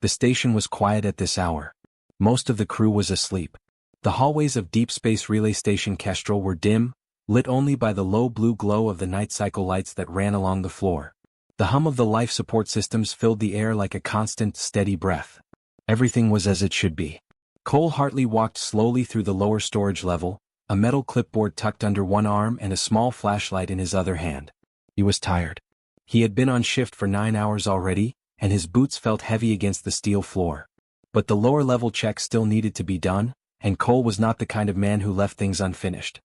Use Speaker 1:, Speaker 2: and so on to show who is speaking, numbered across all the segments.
Speaker 1: The station was quiet at this hour. Most of the crew was asleep. The hallways of Deep Space Relay Station Kestrel were dim, lit only by the low blue glow of the night cycle lights that ran along the floor. The hum of the life support systems filled the air like a constant, steady breath. Everything was as it should be. Cole Hartley walked slowly through the lower storage level, a metal clipboard tucked under one arm and a small flashlight in his other hand. He was tired. He had been on shift for 9 hours already, and his boots felt heavy against the steel floor. But the lower-level check still needed to be done, and Cole was not the kind of man who left things unfinished.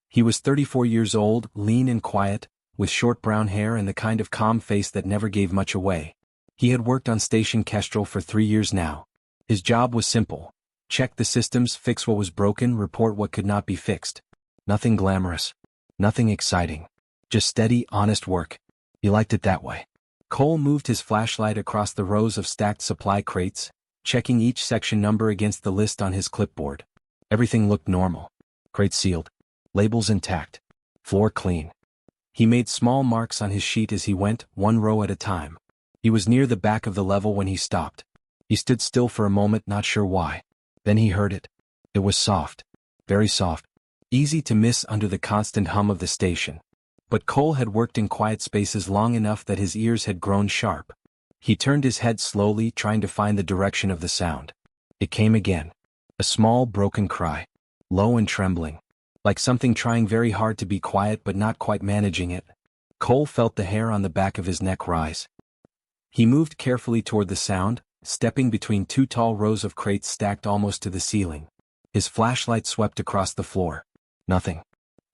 Speaker 1: He was 34 years old, lean and quiet, with short brown hair and the kind of calm face that never gave much away. He had worked on Station Kestrel for 3 years now. His job was simple. Check the systems, fix what was broken, report what could not be fixed. Nothing glamorous. Nothing exciting. Just steady, honest work. He liked it that way. Cole moved his flashlight across the rows of stacked supply crates, checking each section number against the list on his clipboard. Everything looked normal. Crates sealed. Labels intact. Floor clean. He made small marks on his sheet as he went, one row at a time. He was near the back of the level when he stopped. He stood still for a moment, not sure why. Then he heard it. It was soft. Very soft. Easy to miss under the constant hum of the station. But Cole had worked in quiet spaces long enough that his ears had grown sharp. He turned his head slowly, trying to find the direction of the sound. It came again. A small, broken cry. Low and trembling. Like something trying very hard to be quiet but not quite managing it. Cole felt the hair on the back of his neck rise. He moved carefully toward the sound, stepping between 2 tall rows of crates stacked almost to the ceiling. His flashlight swept across the floor. Nothing.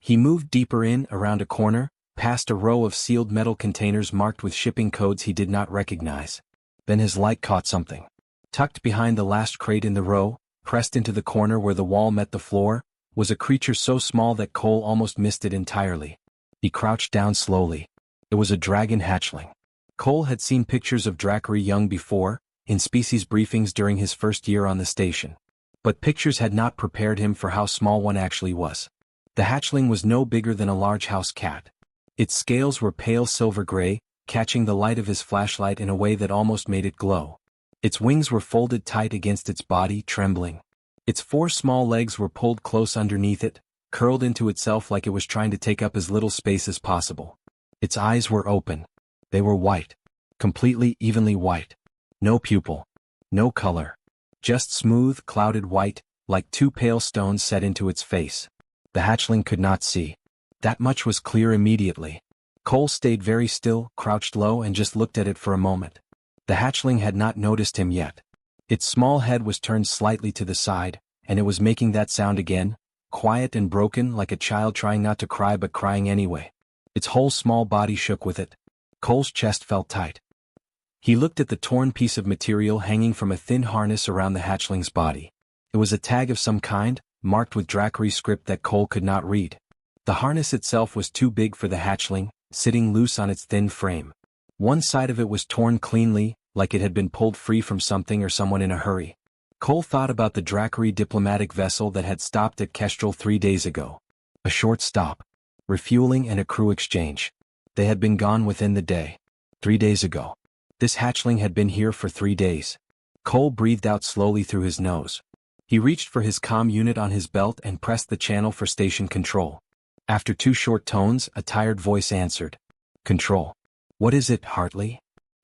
Speaker 1: He moved deeper in, around a corner, past a row of sealed metal containers marked with shipping codes he did not recognize. Then his light caught something. Tucked behind the last crate in the row, pressed into the corner where the wall met the floor, was a creature so small that Cole almost missed it entirely. He crouched down slowly. It was a dragon hatchling. Cole had seen pictures of Drakari young before, in species briefings during his first year on the station. But pictures had not prepared him for how small one actually was. The hatchling was no bigger than a large house cat. Its scales were pale silver gray, catching the light of his flashlight in a way that almost made it glow. Its wings were folded tight against its body, trembling. Its 4 small legs were pulled close underneath it, curled into itself like it was trying to take up as little space as possible. Its eyes were open. They were white. Completely, evenly white. No pupil. No color. Just smooth, clouded white, like 2 pale stones set into its face. The hatchling could not see. That much was clear immediately. Cole stayed very still, crouched low and just looked at it for a moment. The hatchling had not noticed him yet. Its small head was turned slightly to the side, and it was making that sound again, quiet and broken like a child trying not to cry but crying anyway. Its whole small body shook with it. Cole's chest felt tight. He looked at the torn piece of material hanging from a thin harness around the hatchling's body. It was a tag of some kind, marked with Drakari script that Cole could not read. The harness itself was too big for the hatchling, sitting loose on its thin frame. One side of it was torn cleanly, like it had been pulled free from something or someone in a hurry. Cole thought about the Drakari diplomatic vessel that had stopped at Kestrel 3 days ago. A short stop. Refueling and a crew exchange. They had been gone within the day. 3 days ago. This hatchling had been here for 3 days. Cole breathed out slowly through his nose. He reached for his comm unit on his belt and pressed the channel for station control. After 2 short tones, a tired voice answered. Control. What is it, Hartley?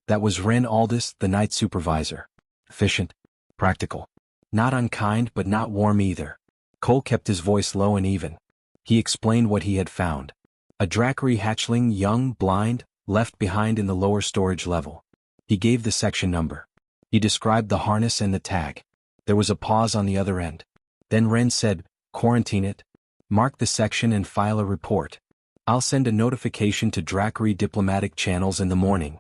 Speaker 1: That was Ren Aldis, the night supervisor. Efficient. Practical. Not unkind but not warm either. Cole kept his voice low and even. He explained what he had found. A Drakari hatchling, young, blind, left behind in the lower storage level. He gave the section number. He described the harness and the tag. There was a pause on the other end. Then Ren said, quarantine it. Mark the section and file a report. I'll send a notification to Drakari diplomatic channels in the morning.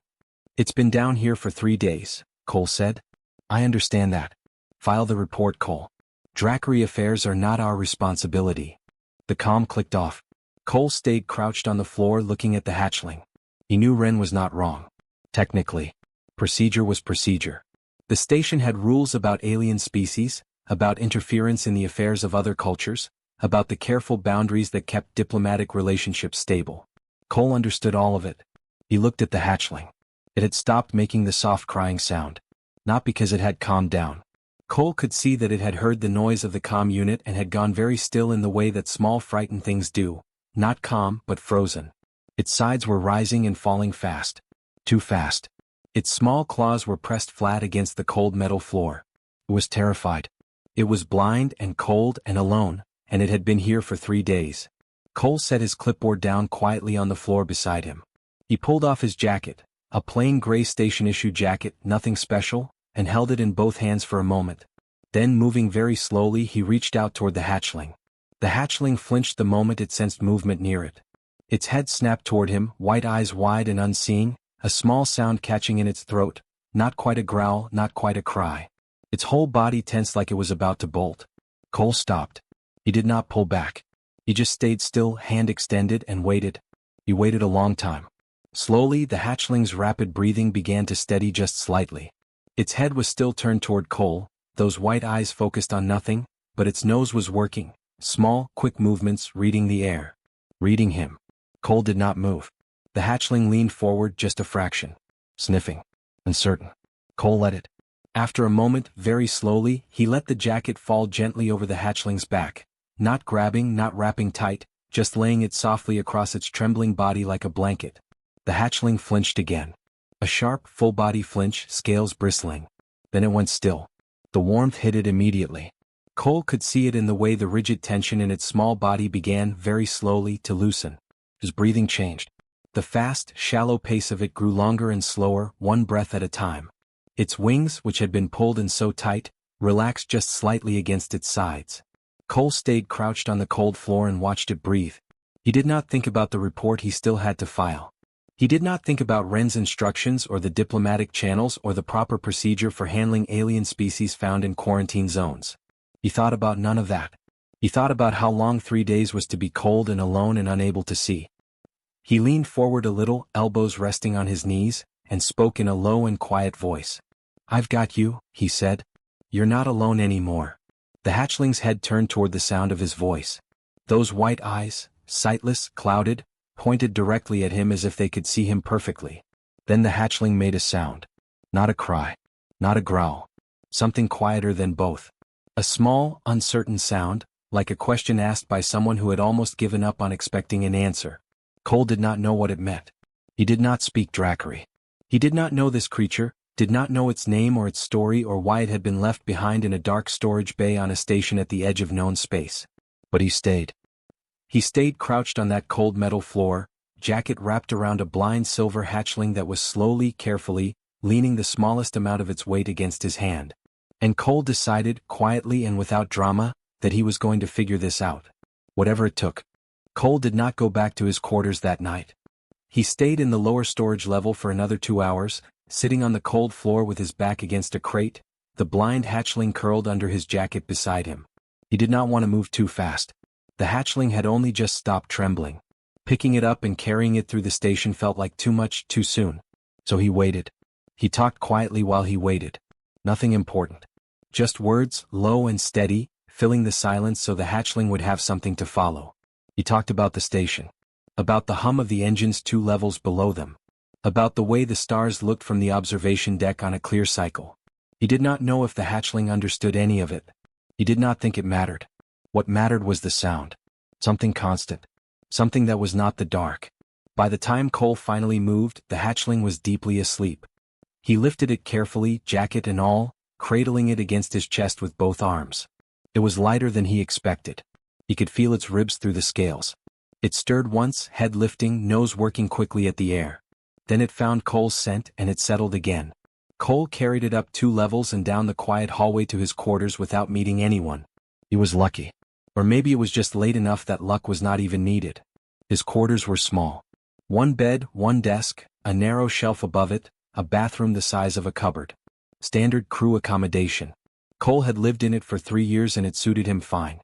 Speaker 1: It's been down here for 3 days, Cole said. I understand that. File the report, Cole. Drakari affairs are not our responsibility. The comm clicked off. Cole stayed crouched on the floor looking at the hatchling. He knew Ren was not wrong. Technically. Procedure was procedure. The station had rules about alien species, about interference in the affairs of other cultures, about the careful boundaries that kept diplomatic relationships stable. Cole understood all of it. He looked at the hatchling. It had stopped making the soft crying sound. Not because it had calmed down. Cole could see that it had heard the noise of the comm unit and had gone very still in the way that small frightened things do, not calm but frozen. Its sides were rising and falling fast. Too fast. Its small claws were pressed flat against the cold metal floor. It was terrified. It was blind and cold and alone, and it had been here for 3 days. Cole set his clipboard down quietly on the floor beside him. He pulled off his jacket, a plain gray station-issue jacket, nothing special, and held it in both hands for a moment. Then, moving very slowly, he reached out toward the hatchling. The hatchling flinched the moment it sensed movement near it. Its head snapped toward him, white eyes wide and unseeing, a small sound catching in its throat, not quite a growl, not quite a cry. Its whole body tensed like it was about to bolt. Cole stopped. He did not pull back. He just stayed still, hand extended, and waited. He waited a long time. Slowly, the hatchling's rapid breathing began to steady just slightly. Its head was still turned toward Cole, those white eyes focused on nothing, but its nose was working, small, quick movements reading the air. Reading him. Cole did not move. The hatchling leaned forward just a fraction. Sniffing. Uncertain. Cole let it. After a moment, very slowly, he let the jacket fall gently over the hatchling's back, not grabbing, not wrapping tight, just laying it softly across its trembling body like a blanket. The hatchling flinched again. A sharp, full-body flinch, scales bristling. Then it went still. The warmth hit it immediately. Cole could see it in the way the rigid tension in its small body began, very slowly, to loosen. His breathing changed. The fast, shallow pace of it grew longer and slower, one breath at a time. Its wings, which had been pulled in so tight, relaxed just slightly against its sides. Cole stayed crouched on the cold floor and watched it breathe. He did not think about the report he still had to file. He did not think about Wren's instructions or the diplomatic channels or the proper procedure for handling alien species found in quarantine zones. He thought about none of that. He thought about how long 3 days was to be cold and alone and unable to see. He leaned forward a little, elbows resting on his knees, and spoke in a low and quiet voice. "I've got you," he said. "You're not alone anymore." The hatchling's head turned toward the sound of his voice. Those white eyes, sightless, clouded, pointed directly at him as if they could see him perfectly. Then the hatchling made a sound. Not a cry. Not a growl. Something quieter than both. A small, uncertain sound, like a question asked by someone who had almost given up on expecting an answer. Cole did not know what it meant. He did not speak Dracari. He did not know this creature, did not know its name or its story or why it had been left behind in a dark storage bay on a station at the edge of known space. But he stayed. He stayed crouched on that cold metal floor, jacket wrapped around a blind silver hatchling that was slowly, carefully, leaning the smallest amount of its weight against his hand. And Cole decided, quietly and without drama, that he was going to figure this out. Whatever it took. Cole did not go back to his quarters that night. He stayed in the lower storage level for another 2 hours, sitting on the cold floor with his back against a crate, the blind hatchling curled under his jacket beside him. He did not want to move too fast. The hatchling had only just stopped trembling. Picking it up and carrying it through the station felt like too much, too soon. So he waited. He talked quietly while he waited. Nothing important. Just words, low and steady, filling the silence so the hatchling would have something to follow. He talked about the station. About the hum of the engines 2 levels below them. About the way the stars looked from the observation deck on a clear cycle. He did not know if the hatchling understood any of it. He did not think it mattered. What mattered was the sound. Something constant. Something that was not the dark. By the time Cole finally moved, the hatchling was deeply asleep. He lifted it carefully, jacket and all, cradling it against his chest with both arms. It was lighter than he expected. He could feel its ribs through the scales. It stirred once, head lifting, nose working quickly at the air. Then it found Cole's scent and it settled again. Cole carried it up 2 levels and down the quiet hallway to his quarters without meeting anyone. He was lucky. Or maybe it was just late enough that luck was not even needed. His quarters were small. 1 bed, 1 desk, a narrow shelf above it, a bathroom the size of a cupboard. Standard crew accommodation. Cole had lived in it for 3 years and it suited him fine.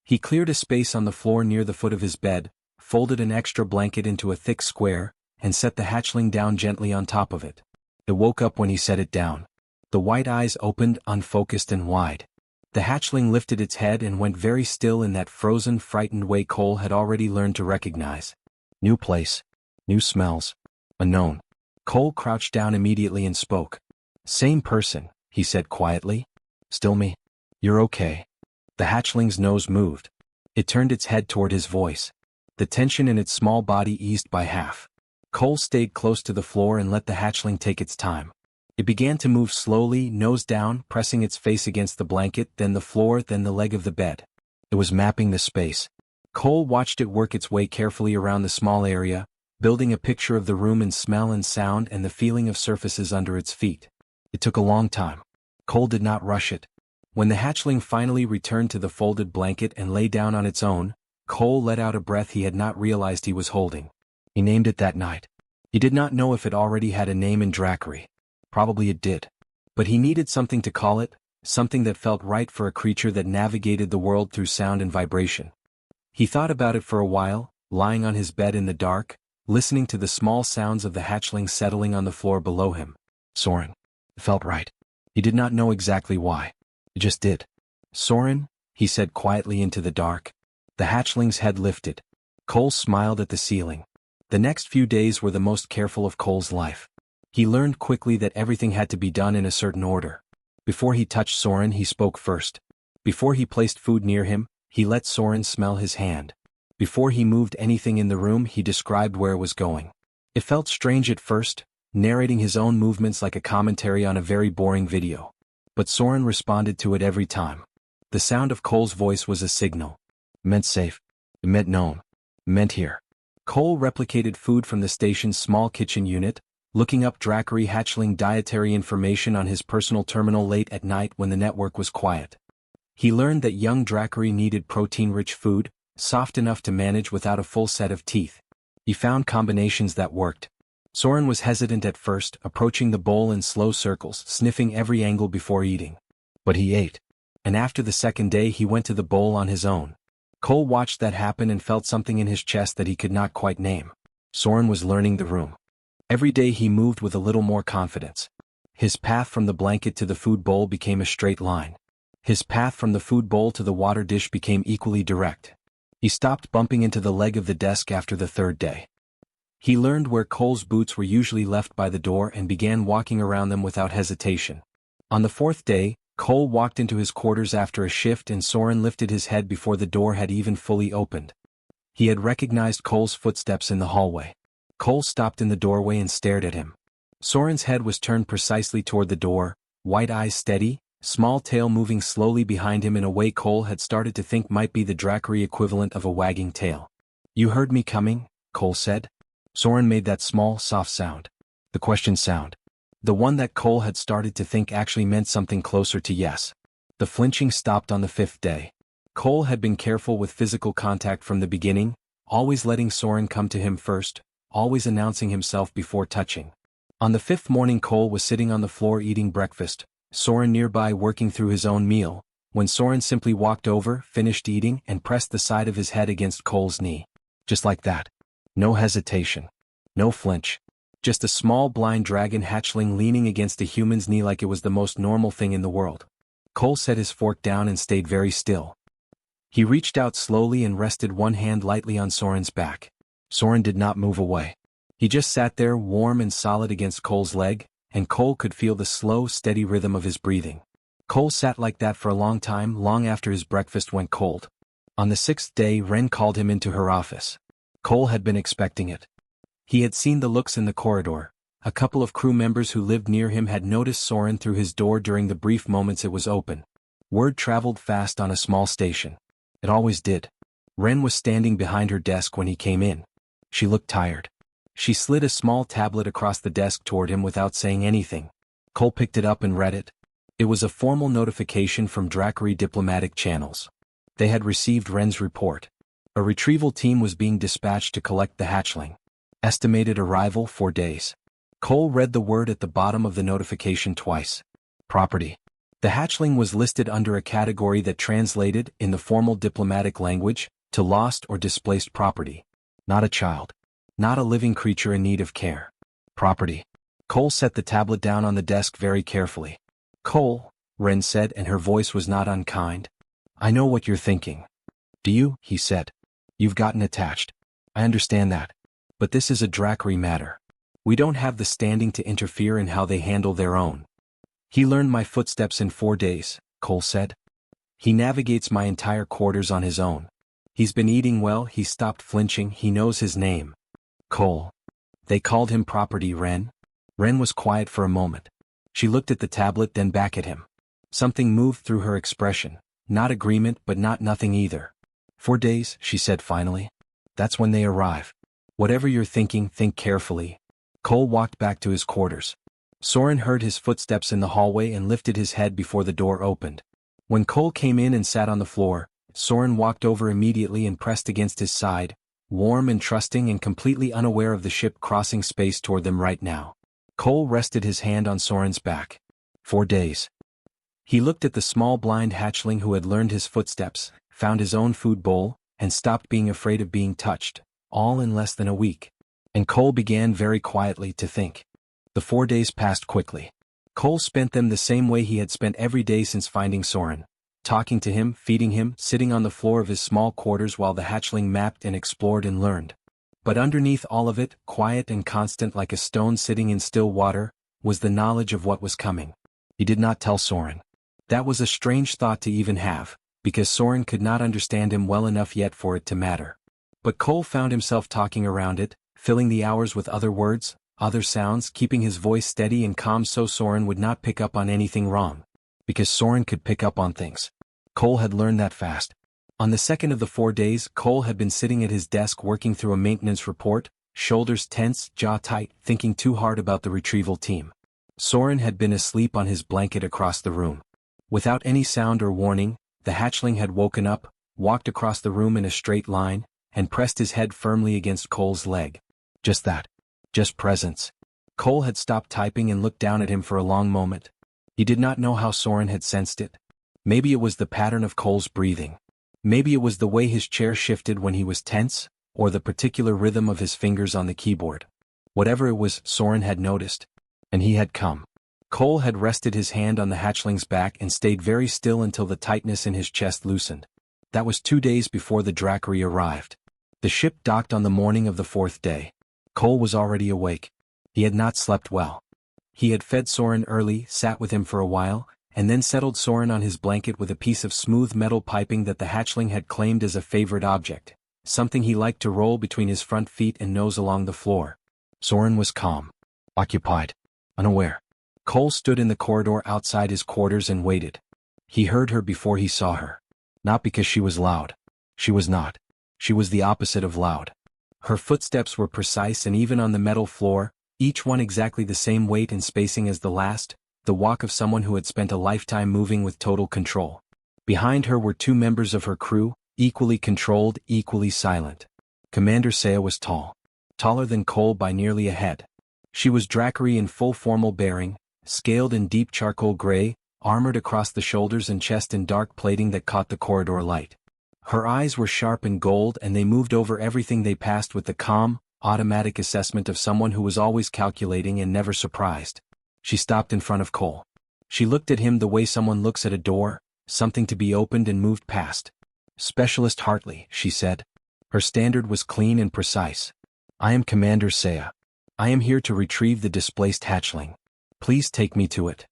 Speaker 1: He cleared a space on the floor near the foot of his bed, folded an extra blanket into a thick square, and set the hatchling down gently on top of it. It woke up when he set it down. The white eyes opened, unfocused and wide. The hatchling lifted its head and went very still in that frozen, frightened way Cole had already learned to recognize. New place. New smells. Unknown. Cole crouched down immediately and spoke. Same person, he said quietly. Still me? You're okay. The hatchling's nose moved. It turned its head toward his voice. The tension in its small body eased by half. Cole stayed close to the floor and let the hatchling take its time. It began to move slowly, nose down, pressing its face against the blanket, then the floor, then the leg of the bed. It was mapping the space. Cole watched it work its way carefully around the small area, building a picture of the room in smell and sound and the feeling of surfaces under its feet. It took a long time. Cole did not rush it. When the hatchling finally returned to the folded blanket and lay down on its own, Cole let out a breath he had not realized he was holding. He named it that night. He did not know if it already had a name in Dracary. Probably it did. But he needed something to call it, something that felt right for a creature that navigated the world through sound and vibration. He thought about it for a while, lying on his bed in the dark, listening to the small sounds of the hatchling settling on the floor below him. Soren. It felt right. He did not know exactly why. It just did. Soren, he said quietly into the dark. The hatchling's head lifted. Cole smiled at the ceiling. The next few days were the most careful of Cole's life. He learned quickly that everything had to be done in a certain order. Before he touched Soren, he spoke first. Before he placed food near him, he let Soren smell his hand. Before he moved anything in the room, he described where it was going. It felt strange at first, narrating his own movements like a commentary on a very boring video. But Soren responded to it every time. The sound of Cole's voice was a signal. It meant safe. It meant known. It meant here. Cole replicated food from the station's small kitchen unit, looking up Dracary hatchling dietary information on his personal terminal late at night when the network was quiet. He learned that young Dracary needed protein-rich food, soft enough to manage without a full set of teeth. He found combinations that worked. Soren was hesitant at first, approaching the bowl in slow circles, sniffing every angle before eating. But he ate. And after the second day he went to the bowl on his own. Cole watched that happen and felt something in his chest that he could not quite name. Soren was learning the room. Every day he moved with a little more confidence. His path from the blanket to the food bowl became a straight line. His path from the food bowl to the water dish became equally direct. He stopped bumping into the leg of the desk after the third day. He learned where Cole's boots were usually left by the door and began walking around them without hesitation. On the fourth day, Cole walked into his quarters after a shift and Soren lifted his head before the door had even fully opened. He had recognized Cole's footsteps in the hallway. Cole stopped in the doorway and stared at him. Soren's head was turned precisely toward the door, white eyes steady, small tail moving slowly behind him in a way Cole had started to think might be the Dracary equivalent of a wagging tail. "You heard me coming?" Cole said. Soren made that small, soft sound. The question sound. The one that Cole had started to think actually meant something closer to yes. The flinching stopped on the fifth day. Cole had been careful with physical contact from the beginning, always letting Soren come to him first, always announcing himself before touching. On the fifth morning Cole was sitting on the floor eating breakfast, Soren nearby working through his own meal, when Soren simply walked over, finished eating, and pressed the side of his head against Cole's knee. Just like that. No hesitation. No flinch. Just a small blind dragon hatchling leaning against a human's knee like it was the most normal thing in the world. Cole set his fork down and stayed very still. He reached out slowly and rested one hand lightly on Soren's back. Soren did not move away. He just sat there warm and solid against Cole's leg, and Cole could feel the slow, steady rhythm of his breathing. Cole sat like that for a long time, long after his breakfast went cold. On the sixth day, Ren called him into her office. Cole had been expecting it. He had seen the looks in the corridor. A couple of crew members who lived near him had noticed Soren through his door during the brief moments it was open. Word traveled fast on a small station. It always did. Ren was standing behind her desk when he came in. She looked tired. She slid a small tablet across the desk toward him without saying anything. Cole picked it up and read it. It was a formal notification from Dracary diplomatic channels. They had received Ren's report. A retrieval team was being dispatched to collect the hatchling. Estimated arrival 4 days. Cole read the word at the bottom of the notification twice. Property. The hatchling was listed under a category that translated, in the formal diplomatic language, to lost or displaced property. Not a child. Not a living creature in need of care. Property. Cole set the tablet down on the desk very carefully. "Cole," Ren said, and her voice was not unkind. "I know what you're thinking." "Do you?" he said. "You've gotten attached. I understand that. But this is a Dracary matter. We don't have the standing to interfere in how they handle their own. He learned my footsteps in 4 days, Cole said. He navigates my entire quarters on his own. He's been eating well, he stopped flinching, he knows his name. Cole. They called him Property Ren. Ren was quiet for a moment. She looked at the tablet then back at him. Something moved through her expression, not agreement but not nothing either. 4 days, she said finally. That's when they arrive. Whatever you're thinking, think carefully. Cole walked back to his quarters. Soren heard his footsteps in the hallway and lifted his head before the door opened. When Cole came in and sat on the floor, Soren walked over immediately and pressed against his side, warm and trusting and completely unaware of the ship crossing space toward them right now. Cole rested his hand on Soren's back. 4 days. He looked at the small blind hatchling who had learned his footsteps, found his own food bowl, and stopped being afraid of being touched, all in less than a week. And Cole began very quietly to think. The 4 days passed quickly. Cole spent them the same way he had spent every day since finding Soren, talking to him, feeding him, sitting on the floor of his small quarters while the hatchling mapped and explored and learned. But underneath all of it, quiet and constant like a stone sitting in still water, was the knowledge of what was coming. He did not tell Soren. That was a strange thought to even have, because Soren could not understand him well enough yet for it to matter. But Cole found himself talking around it, filling the hours with other words, other sounds, keeping his voice steady and calm so Soren would not pick up on anything wrong. Because Soren could pick up on things. Cole had learned that fast. On the second of the 4 days, Cole had been sitting at his desk working through a maintenance report, shoulders tense, jaw tight, thinking too hard about the retrieval team. Soren had been asleep on his blanket across the room. Without any sound or warning, the hatchling had woken up, walked across the room in a straight line, and pressed his head firmly against Cole's leg. Just that. Just presence. Cole had stopped typing and looked down at him for a long moment. He did not know how Soren had sensed it. Maybe it was the pattern of Cole's breathing. Maybe it was the way his chair shifted when he was tense, or the particular rhythm of his fingers on the keyboard. Whatever it was, Soren had noticed. And he had come. Cole had rested his hand on the hatchling's back and stayed very still until the tightness in his chest loosened. That was 2 days before the Drackery arrived. The ship docked on the morning of the 4th day. Cole was already awake. He had not slept well. He had fed Soren early, sat with him for a while, and then settled Soren on his blanket with a piece of smooth metal piping that the hatchling had claimed as a favorite object, something he liked to roll between his front feet and nose along the floor. Soren was calm, occupied, unaware. Cole stood in the corridor outside his quarters and waited. He heard her before he saw her. Not because she was loud. She was not. She was the opposite of loud. Her footsteps were precise and even on the metal floor, each one exactly the same weight and spacing as the last, the walk of someone who had spent a lifetime moving with total control. Behind her were 2 members of her crew, equally controlled, equally silent. Commander Saya was tall. Taller than Cole by nearly a head. She was Drackery in full formal bearing, scaled in deep charcoal gray, armored across the shoulders and chest in dark plating that caught the corridor light. Her eyes were sharp and gold and they moved over everything they passed with the calm, automatic assessment of someone who was always calculating and never surprised. She stopped in front of Cole. She looked at him the way someone looks at a door, something to be opened and moved past. Specialist Hartley, she said. Her standard was clean and precise. I am Commander Saya. I am here to retrieve the displaced hatchling. Please take me to it.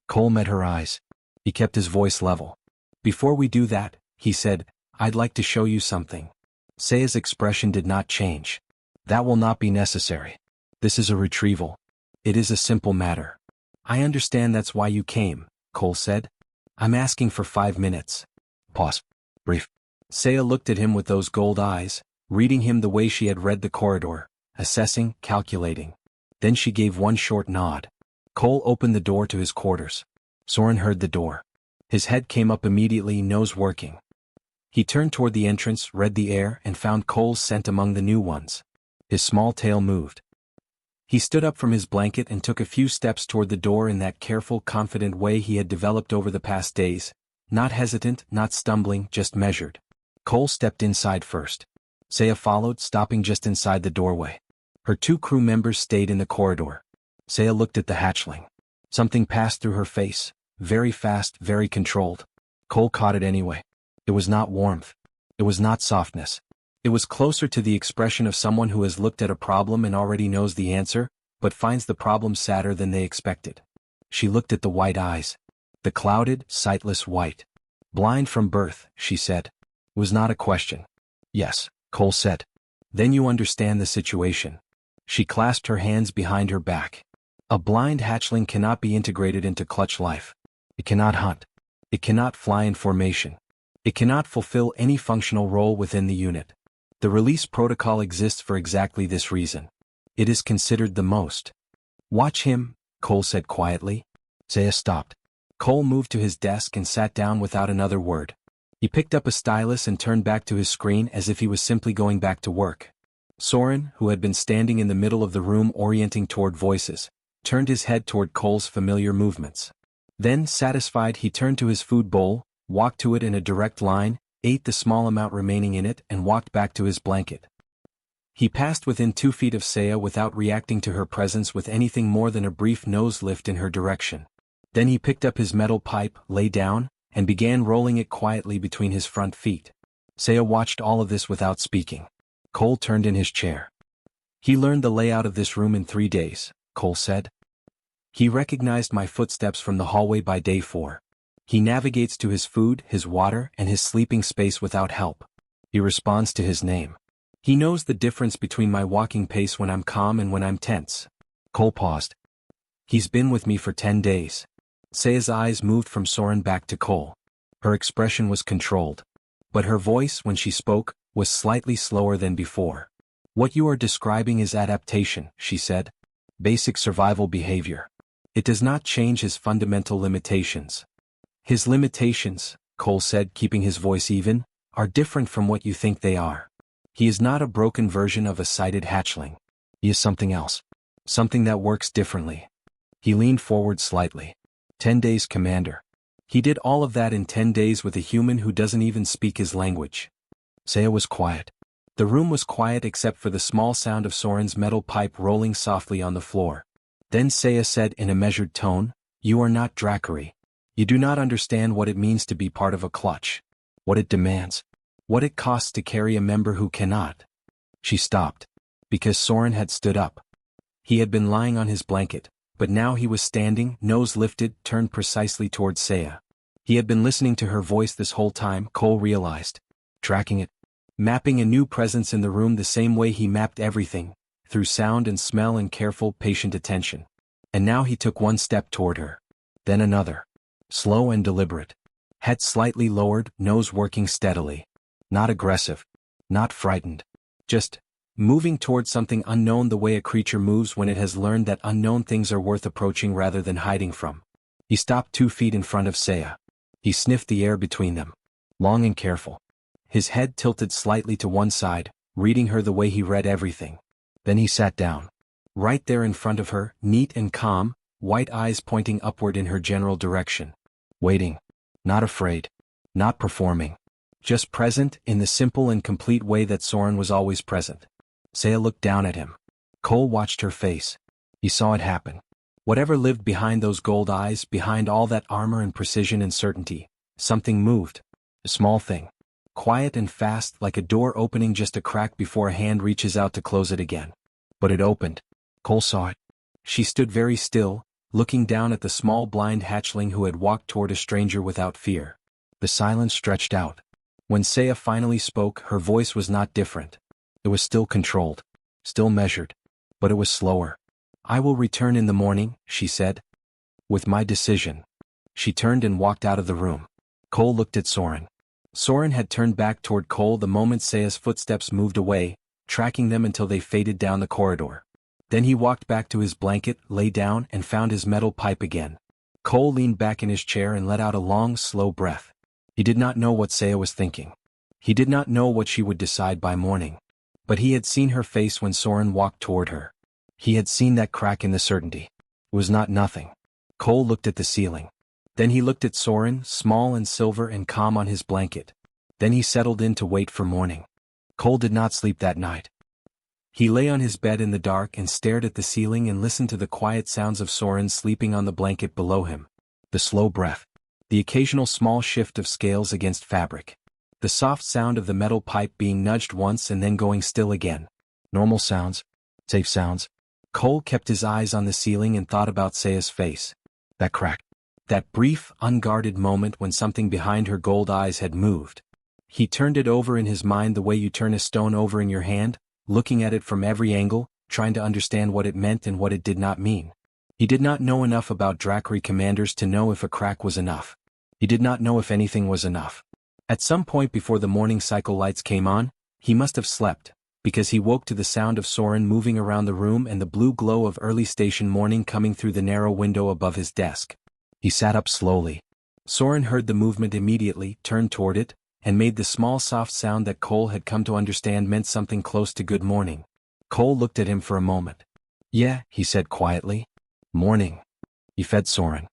Speaker 1: Cole met her eyes. He kept his voice level. Before we do that, he said, I'd like to show you something. Saya's expression did not change. That will not be necessary. This is a retrieval. It is a simple matter. I understand that's why you came, Cole said. I'm asking for 5 minutes. Pause. Brief. Saya looked at him with those gold eyes, reading him the way she had read the corridor, assessing, calculating. Then she gave one short nod. Cole opened the door to his quarters. Soren heard the door. His head came up immediately, nose working. He turned toward the entrance, read the air, and found Cole's scent among the new ones. His small tail moved. He stood up from his blanket and took a few steps toward the door in that careful, confident way he had developed over the past days, not hesitant, not stumbling, just measured. Cole stepped inside first. Saya followed, stopping just inside the doorway. Her 2 crew members stayed in the corridor. Saya looked at the hatchling. Something passed through her face, very fast, very controlled. Cole caught it anyway. It was not warmth. It was not softness. It was closer to the expression of someone who has looked at a problem and already knows the answer, but finds the problem sadder than they expected. She looked at the white eyes. The clouded, sightless white. Blind from birth, she said. It was not a question. Yes, Cole said. Then you understand the situation. She clasped her hands behind her back. A blind hatchling cannot be integrated into clutch life. It cannot hunt. It cannot fly in formation. It cannot fulfill any functional role within the unit. The release protocol exists for exactly this reason. It is considered the most. Watch him, Cole said quietly. Saya stopped. Cole moved to his desk and sat down without another word. He picked up a stylus and turned back to his screen as if he was simply going back to work. Soren, who had been standing in the middle of the room orienting toward voices, turned his head toward Cole's familiar movements. Then, satisfied, he turned to his food bowl, walked to it in a direct line, ate the small amount remaining in it and walked back to his blanket. He passed within 2 feet of Saya without reacting to her presence with anything more than a brief nose lift in her direction. Then he picked up his metal pipe, lay down, and began rolling it quietly between his front feet. Saya watched all of this without speaking. Cole turned in his chair. He learned the layout of this room in 3 days, Cole said. He recognized my footsteps from the hallway by day 4. He navigates to his food, his water, and his sleeping space without help. He responds to his name. He knows the difference between my walking pace when I'm calm and when I'm tense. Cole paused. He's been with me for 10 days. Saya's eyes moved from Soren back to Cole. Her expression was controlled. But her voice, when she spoke, was slightly slower than before. What you are describing is adaptation, she said. Basic survival behavior. It does not change his fundamental limitations. His limitations, Cole said, keeping his voice even, are different from what you think they are. He is not a broken version of a sighted hatchling. He is something else. Something that works differently. He leaned forward slightly. 10 days, Commander. He did all of that in 10 days with a human who doesn't even speak his language. Saya was quiet. The room was quiet except for the small sound of Soren's metal pipe rolling softly on the floor. Then Saya said in a measured tone, "You are not Drackery. You do not understand what it means to be part of a clutch. What it demands. What it costs to carry a member who cannot." She stopped. Because Soren had stood up. He had been lying on his blanket, but now he was standing, nose lifted, turned precisely towards Saya. He had been listening to her voice this whole time, Cole realized. Tracking it. Mapping a new presence in the room the same way he mapped everything, through sound and smell and careful, patient attention. And now he took one step toward her. Then another. Slow and deliberate. Head slightly lowered, nose working steadily. Not aggressive. Not frightened. Just moving toward something unknown the way a creature moves when it has learned that unknown things are worth approaching rather than hiding from. He stopped 2 feet in front of Saya. He sniffed the air between them. Long and careful. His head tilted slightly to one side, reading her the way he read everything. Then he sat down. Right there in front of her, neat and calm, white eyes pointing upward in her general direction. Waiting. Not afraid. Not performing. Just present in the simple and complete way that Soren was always present. Saya looked down at him. Cole watched her face. He saw it happen. Whatever lived behind those gold eyes, behind all that armor and precision and certainty, something moved. A small thing. Quiet and fast, like a door opening just a crack before a hand reaches out to close it again. But it opened. Cole saw it. She stood very still, looking down at the small blind hatchling who had walked toward a stranger without fear. The silence stretched out. When Saya finally spoke, her voice was not different. It was still controlled, still measured, but it was slower. "I will return in the morning," she said. "With my decision." She turned and walked out of the room. Cole looked at Soren. Soren had turned back toward Cole the moment Saya's footsteps moved away, tracking them until they faded down the corridor. Then he walked back to his blanket, lay down, and found his metal pipe again. Cole leaned back in his chair and let out a long, slow breath. He did not know what Saya was thinking. He did not know what she would decide by morning. But he had seen her face when Soren walked toward her. He had seen that crack in the certainty. It was not nothing. Cole looked at the ceiling. Then he looked at Soren, small and silver and calm on his blanket. Then he settled in to wait for morning. Cole did not sleep that night. He lay on his bed in the dark and stared at the ceiling and listened to the quiet sounds of Soren sleeping on the blanket below him. The slow breath. The occasional small shift of scales against fabric. The soft sound of the metal pipe being nudged once and then going still again. Normal sounds. Safe sounds. Cole kept his eyes on the ceiling and thought about Saya's face. That crack. That brief, unguarded moment when something behind her gold eyes had moved. He turned it over in his mind the way you turn a stone over in your hand, looking at it from every angle, trying to understand what it meant and what it did not mean. He did not know enough about Drakri commanders to know if a crack was enough. He did not know if anything was enough. At some point before the morning cycle lights came on, he must have slept, because he woke to the sound of Soren moving around the room and the blue glow of early station morning coming through the narrow window above his desk. He sat up slowly. Soren heard the movement immediately, turned toward it, and made the small soft sound that Cole had come to understand meant something close to good morning. Cole looked at him for a moment. "Yeah," he said quietly. "Morning." He fed Soren.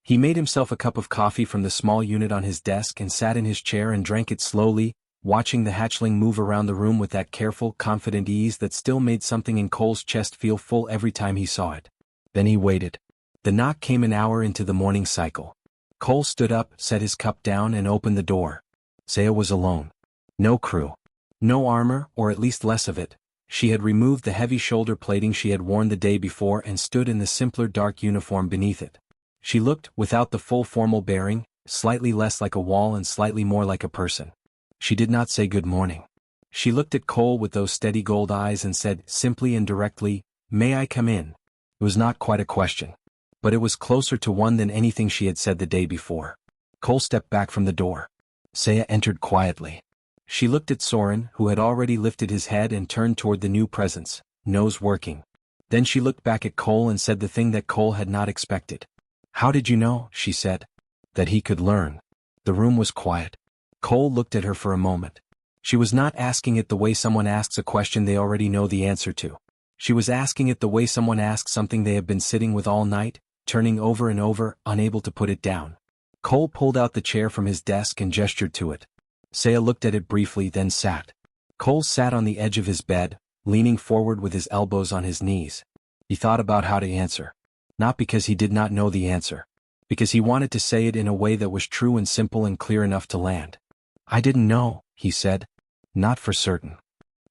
Speaker 1: He made himself a cup of coffee from the small unit on his desk and sat in his chair and drank it slowly, watching the hatchling move around the room with that careful, confident ease that still made something in Cole's chest feel full every time he saw it. Then he waited. The knock came an hour into the morning cycle. Cole stood up, set his cup down and opened the door. Saya was alone. No crew. No armor, or at least less of it. She had removed the heavy shoulder plating she had worn the day before and stood in the simpler dark uniform beneath it. She looked, without the full formal bearing, slightly less like a wall and slightly more like a person. She did not say good morning. She looked at Cole with those steady gold eyes and said, simply and directly, "May I come in?" It was not quite a question. But it was closer to one than anything she had said the day before. Cole stepped back from the door. Saya entered quietly. She looked at Soren, who had already lifted his head and turned toward the new presence, nose working. Then she looked back at Cole and said the thing that Cole had not expected. "How did you know?" she said. "That he could learn." The room was quiet. Cole looked at her for a moment. She was not asking it the way someone asks a question they already know the answer to. She was asking it the way someone asks something they have been sitting with all night, turning over and over, unable to put it down. Cole pulled out the chair from his desk and gestured to it. Saya looked at it briefly, then sat. Cole sat on the edge of his bed, leaning forward with his elbows on his knees. He thought about how to answer. Not because he did not know the answer. Because he wanted to say it in a way that was true and simple and clear enough to land. "I didn't know," he said. "Not for certain."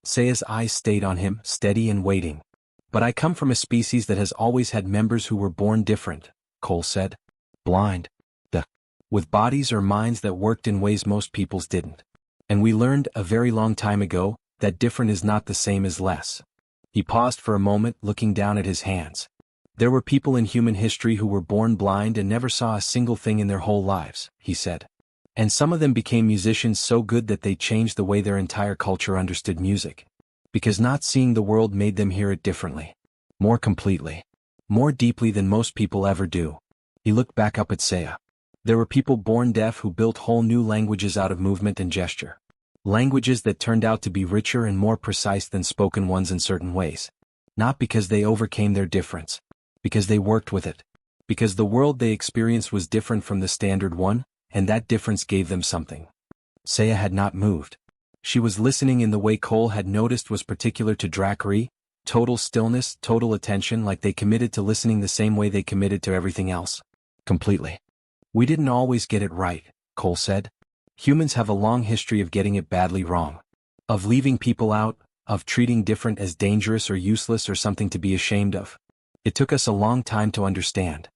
Speaker 1: Saya's eyes stayed on him, steady and waiting. "But I come from a species that has always had members who were born different," Cole said. "Blind. With bodies or minds that worked in ways most people's didn't. And we learned, a very long time ago, that different is not the same as less." He paused for a moment, looking down at his hands. "There were people in human history who were born blind and never saw a single thing in their whole lives," he said. "And some of them became musicians so good that they changed the way their entire culture understood music. Because not seeing the world made them hear it differently. More completely. More deeply than most people ever do." He looked back up at Saya. "There were people born deaf who built whole new languages out of movement and gesture. Languages that turned out to be richer and more precise than spoken ones in certain ways. Not because they overcame their difference. Because they worked with it. Because the world they experienced was different from the standard one, and that difference gave them something." Saya had not moved. She was listening in the way Cole had noticed was particular to Drakri, total stillness, total attention, like they committed to listening the same way they committed to everything else. Completely. "We didn't always get it right," Cole said. "Humans have a long history of getting it badly wrong. Of leaving people out, of treating different as dangerous or useless or something to be ashamed of. It took us a long time to understand."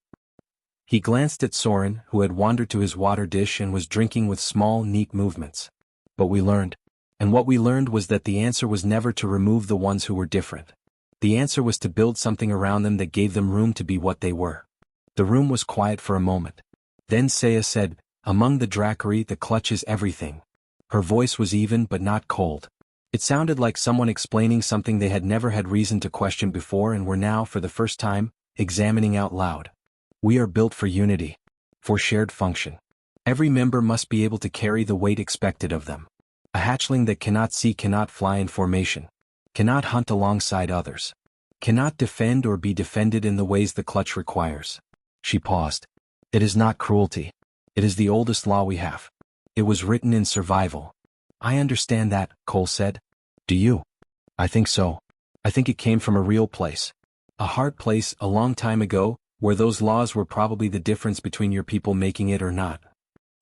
Speaker 1: He glanced at Soren, who had wandered to his water dish and was drinking with small, neat movements. "But we learned. And what we learned was that the answer was never to remove the ones who were different. The answer was to build something around them that gave them room to be what they were." The room was quiet for a moment. Then Saya said, "Among the Drakri, the clutch is everything." Her voice was even but not cold. It sounded like someone explaining something they had never had reason to question before and were now, for the first time, examining out loud. "We are built for unity. For shared function. Every member must be able to carry the weight expected of them. A hatchling that cannot see cannot fly in formation. Cannot hunt alongside others. Cannot defend or be defended in the ways the clutch requires." She paused. "It is not cruelty. It is the oldest law we have. It was written in survival." "I understand that," Cole said. "Do you?" "I think so. I think it came from a real place. A hard place, a long time ago, where those laws were probably the difference between your people making it or not."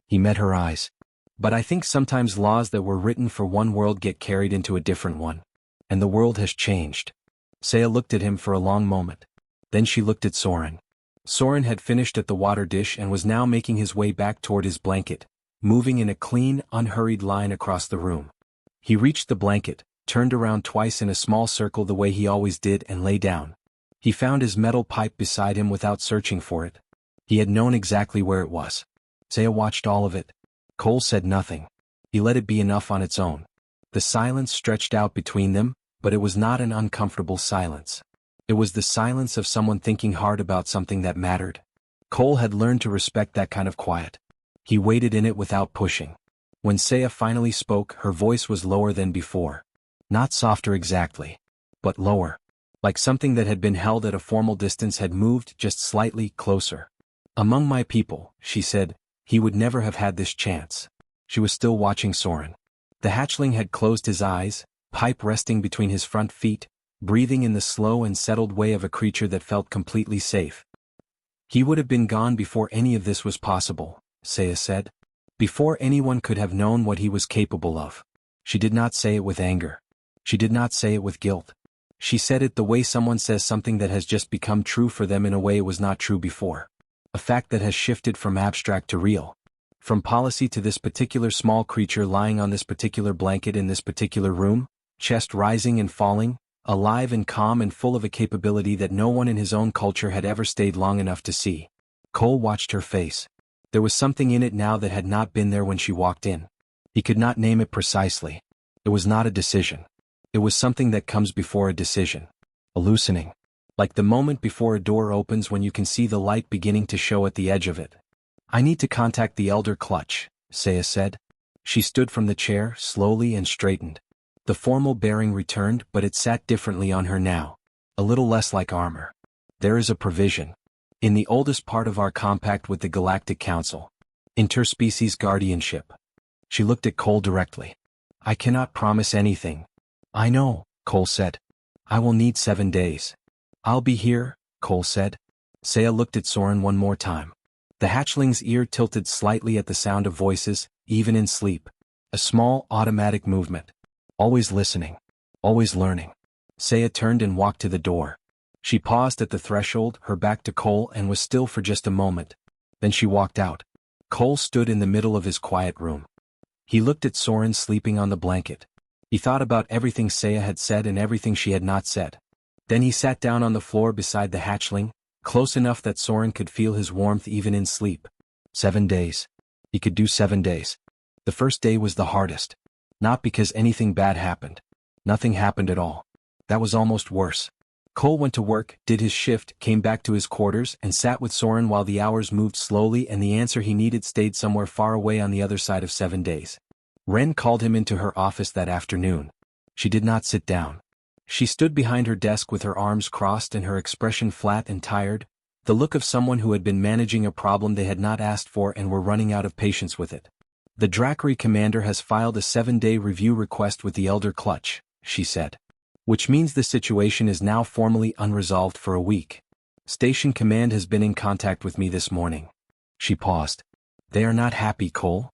Speaker 1: He met her eyes. "But I think sometimes laws that were written for one world get carried into a different one. And the world has changed." Saya looked at him for a long moment. Then she looked at Soren. Soren had finished at the water dish and was now making his way back toward his blanket, moving in a clean, unhurried line across the room. He reached the blanket, turned around twice in a small circle the way he always did and lay down. He found his metal pipe beside him without searching for it. He had known exactly where it was. Saya watched all of it. Cole said nothing. He let it be enough on its own. The silence stretched out between them, but it was not an uncomfortable silence. It was the silence of someone thinking hard about something that mattered. Cole had learned to respect that kind of quiet. He waited in it without pushing. When Saya finally spoke, her voice was lower than before. Not softer exactly, but lower. Like something that had been held at a formal distance had moved just slightly closer. Among my people, she said, he would never have had this chance. She was still watching Soren. The hatchling had closed his eyes, pipe resting between his front feet, breathing in the slow and settled way of a creature that felt completely safe. He would have been gone before any of this was possible, Saya said. Before anyone could have known what he was capable of. She did not say it with anger. She did not say it with guilt. She said it the way someone says something that has just become true for them in a way it was not true before. A fact that has shifted from abstract to real. From policy to this particular small creature lying on this particular blanket in this particular room, chest rising and falling, alive and calm and full of a capability that no one in his own culture had ever stayed long enough to see. Cole watched her face. There was something in it now that had not been there when she walked in. He could not name it precisely. It was not a decision. It was something that comes before a decision. A loosening. Like the moment before a door opens when you can see the light beginning to show at the edge of it. I need to contact the Elder Clutch, Saya said. She stood from the chair, slowly and straightened. The formal bearing returned, but it sat differently on her now. A little less like armor. There is a provision. In the oldest part of our compact with the Galactic Council. Interspecies guardianship. She looked at Cole directly. I cannot promise anything. I know, Cole said. I will need 7 days. I'll be here, Cole said. Saya looked at Soren one more time. The hatchling's ear tilted slightly at the sound of voices, even in sleep. A small, automatic movement. Always listening. Always learning. Saya turned and walked to the door. She paused at the threshold, her back to Cole, and was still for just a moment. Then she walked out. Cole stood in the middle of his quiet room. He looked at Soren sleeping on the blanket. He thought about everything Saya had said and everything she had not said. Then he sat down on the floor beside the hatchling, close enough that Soren could feel his warmth even in sleep. 7 days. He could do 7 days. The first day was the hardest. Not because anything bad happened. Nothing happened at all. That was almost worse. Cole went to work, did his shift, came back to his quarters, and sat with Soren while the hours moved slowly and the answer he needed stayed somewhere far away on the other side of 7 days. Ren called him into her office that afternoon. She did not sit down. She stood behind her desk with her arms crossed and her expression flat and tired, the look of someone who had been managing a problem they had not asked for and were running out of patience with it. The Drakari commander has filed a 7-day review request with the Elder Clutch, she said. Which means the situation is now formally unresolved for a week. Station Command has been in contact with me this morning. She paused. They are not happy, Cole.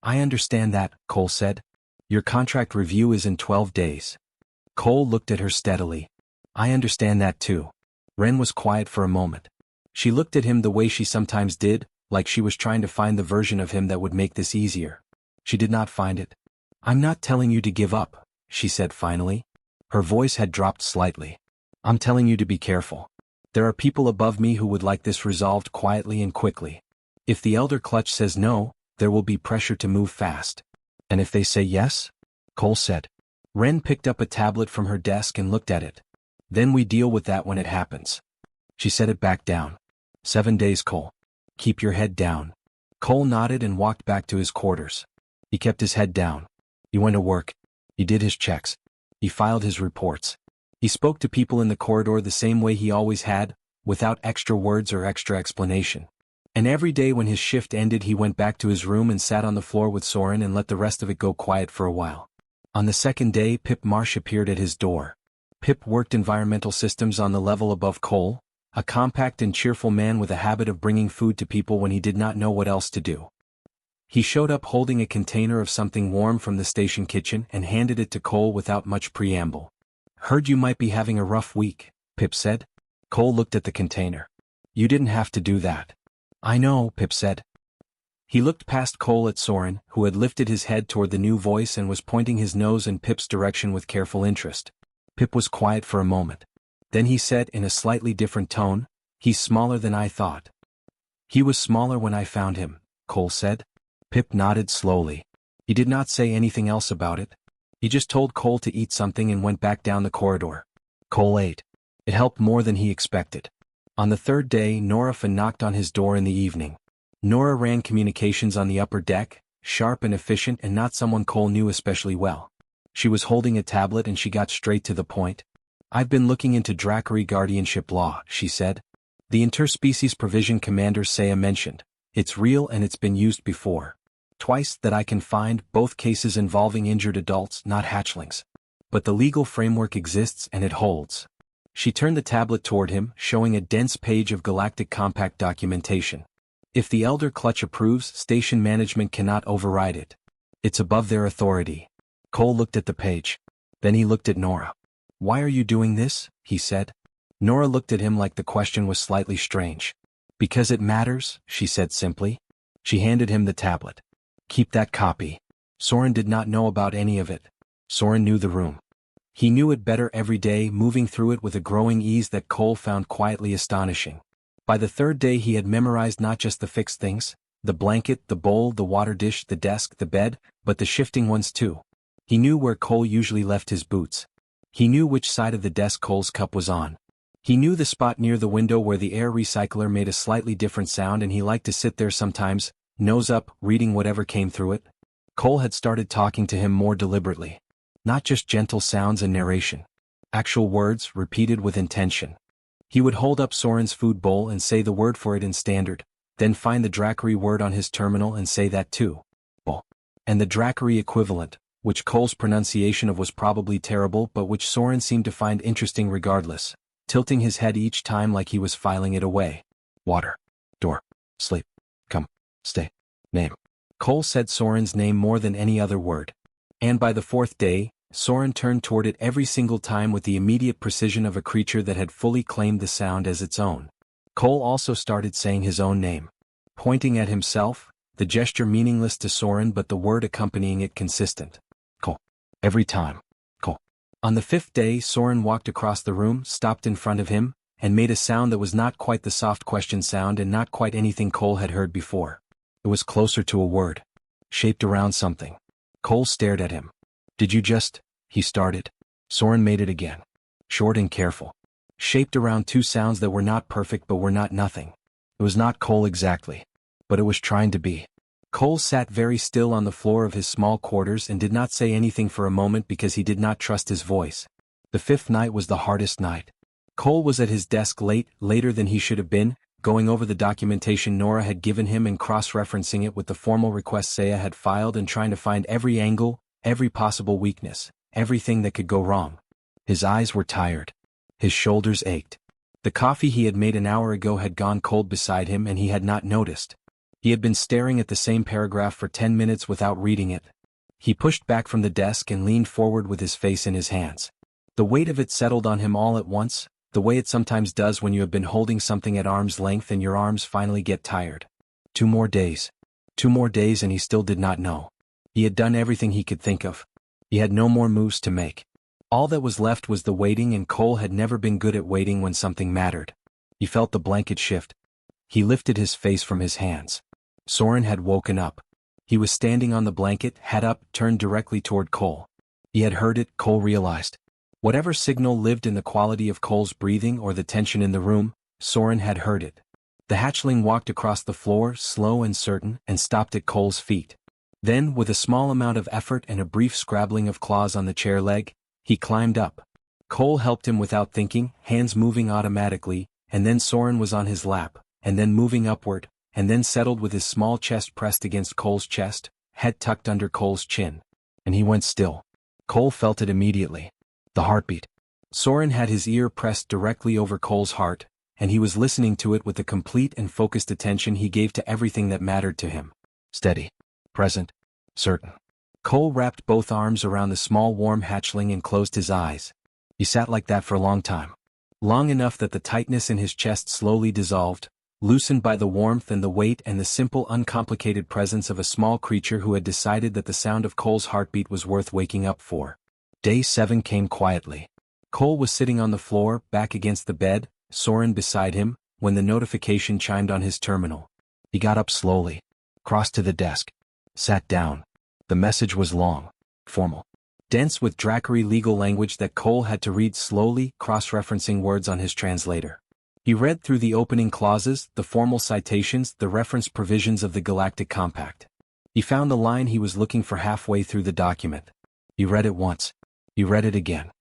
Speaker 1: I understand that, Cole said. Your contract review is in 12 days. Cole looked at her steadily. I understand that too. Ren was quiet for a moment. She looked at him the way she sometimes did, like she was trying to find the version of him that would make this easier. She did not find it. I'm not telling you to give up, she said finally. Her voice had dropped slightly. I'm telling you to be careful. There are people above me who would like this resolved quietly and quickly. If the Elder Clutch says no, there will be pressure to move fast. And if they say yes? Cole said. Ren picked up a tablet from her desk and looked at it. Then we deal with that when it happens. She set it back down. 7 days, Cole. Keep your head down. Cole nodded and walked back to his quarters. He kept his head down. He went to work. He did his checks. He filed his reports. He spoke to people in the corridor the same way he always had, without extra words or extra explanation. And every day when his shift ended he went back to his room and sat on the floor with Soren and let the rest of it go quiet for a while. On the second day Pip Marsh appeared at his door. Pip worked environmental systems on the level above Cole, a compact and cheerful man with a habit of bringing food to people when he did not know what else to do. He showed up holding a container of something warm from the station kitchen and handed it to Cole without much preamble. Heard you might be having a rough week, Pip said. Cole looked at the container. You didn't have to do that. I know, Pip said. He looked past Cole at Soren, who had lifted his head toward the new voice and was pointing his nose in Pip's direction with careful interest. Pip was quiet for a moment. Then he said in a slightly different tone, "He's smaller than I thought." "He was smaller when I found him," Cole said. Pip nodded slowly. He did not say anything else about it. He just told Cole to eat something and went back down the corridor. Cole ate. It helped more than he expected. On the third day, Nora knocked on his door in the evening. Nora ran communications on the upper deck, sharp and efficient and not someone Cole knew especially well. She was holding a tablet and she got straight to the point. "I've been looking into Dracari guardianship law," she said. "The interspecies provision Commander Saya mentioned. It's real and it's been used before. Twice that I can find, both cases involving injured adults, not hatchlings. But the legal framework exists and it holds." She turned the tablet toward him, showing a dense page of Galactic Compact documentation. "If the Elder Clutch approves, station management cannot override it. It's above their authority." Cole looked at the page. Then he looked at Nora. "Why are you doing this?" he said. Nora looked at him like the question was slightly strange. "Because it matters," she said simply. She handed him the tablet. "Keep that copy." Soren did not know about any of it. Soren knew the room. He knew it better every day, moving through it with a growing ease that Cole found quietly astonishing. By the third day he had memorized not just the fixed things, the blanket, the bowl, the water dish, the desk, the bed, but the shifting ones too. He knew where Cole usually left his boots. He knew which side of the desk Cole's cup was on. He knew the spot near the window where the air recycler made a slightly different sound and he liked to sit there sometimes, nose up, reading whatever came through it. Cole had started talking to him more deliberately. Not just gentle sounds and narration. Actual words, repeated with intention. He would hold up Soren's food bowl and say the word for it in standard, then find the Dracari word on his terminal and say that too. Bowl. And the Dracari equivalent, which Cole's pronunciation of was probably terrible but which Soren seemed to find interesting regardless, tilting his head each time like he was filing it away. Water. Door. Sleep. Come. Stay. Name. Cole said Soren's name more than any other word. And by the fourth day, Soren turned toward it every single time with the immediate precision of a creature that had fully claimed the sound as its own. Cole also started saying his own name. Pointing at himself, the gesture meaningless to Soren but the word accompanying it consistent. Cole. Every time. Cole. On the fifth day, Soren walked across the room, stopped in front of him, and made a sound that was not quite the soft question sound and not quite anything Cole had heard before. It was closer to a word. Shaped around something. Cole stared at him. "Did you just," he started. Soren made it again. Short and careful. Shaped around two sounds that were not perfect but were not nothing. It was not Cole exactly. But it was trying to be. Cole sat very still on the floor of his small quarters and did not say anything for a moment because he did not trust his voice. The fifth night was the hardest night. Cole was at his desk later than he should have been, going over the documentation Nora had given him and cross-referencing it with the formal request Saya had filed and trying to find every angle, every possible weakness, everything that could go wrong. His eyes were tired. His shoulders ached. The coffee he had made an hour ago had gone cold beside him and he had not noticed. He had been staring at the same paragraph for 10 minutes without reading it. He pushed back from the desk and leaned forward with his face in his hands. The weight of it settled on him all at once, the way it sometimes does when you have been holding something at arm's length and your arms finally get tired. 2 more days. 2 more days and he still did not know. He had done everything he could think of. He had no more moves to make. All that was left was the waiting and Cole had never been good at waiting when something mattered. He felt the blanket shift. He lifted his face from his hands. Soren had woken up. He was standing on the blanket, head up, turned directly toward Cole. He had heard it, Cole realized. Whatever signal lived in the quality of Cole's breathing or the tension in the room, Soren had heard it. The hatchling walked across the floor, slow and certain, and stopped at Cole's feet. Then, with a small amount of effort and a brief scrabbling of claws on the chair leg, he climbed up. Cole helped him without thinking, hands moving automatically, and then Soren was on his lap, and then moving upward, and then settled with his small chest pressed against Cole's chest, head tucked under Cole's chin. And he went still. Cole felt it immediately. The heartbeat. Soren had his ear pressed directly over Cole's heart, and he was listening to it with the complete and focused attention he gave to everything that mattered to him. Steady. Present. Certain. Cole wrapped both arms around the small warm hatchling and closed his eyes. He sat like that for a long time. long enough that the tightness in his chest slowly dissolved, loosened by the warmth and the weight and the simple uncomplicated presence of a small creature who had decided that the sound of Cole's heartbeat was worth waking up for. Day 7 came quietly. Cole was sitting on the floor, back against the bed, Soren beside him, when the notification chimed on his terminal. He got up slowly, crossed to the desk, sat down. The message was long, formal, dense with Drakkari legal language that Cole had to read slowly, cross-referencing words on his translator. He read through the opening clauses, the formal citations, the reference provisions of the Galactic Compact. He found the line he was looking for halfway through the document. He read it once. He read it again.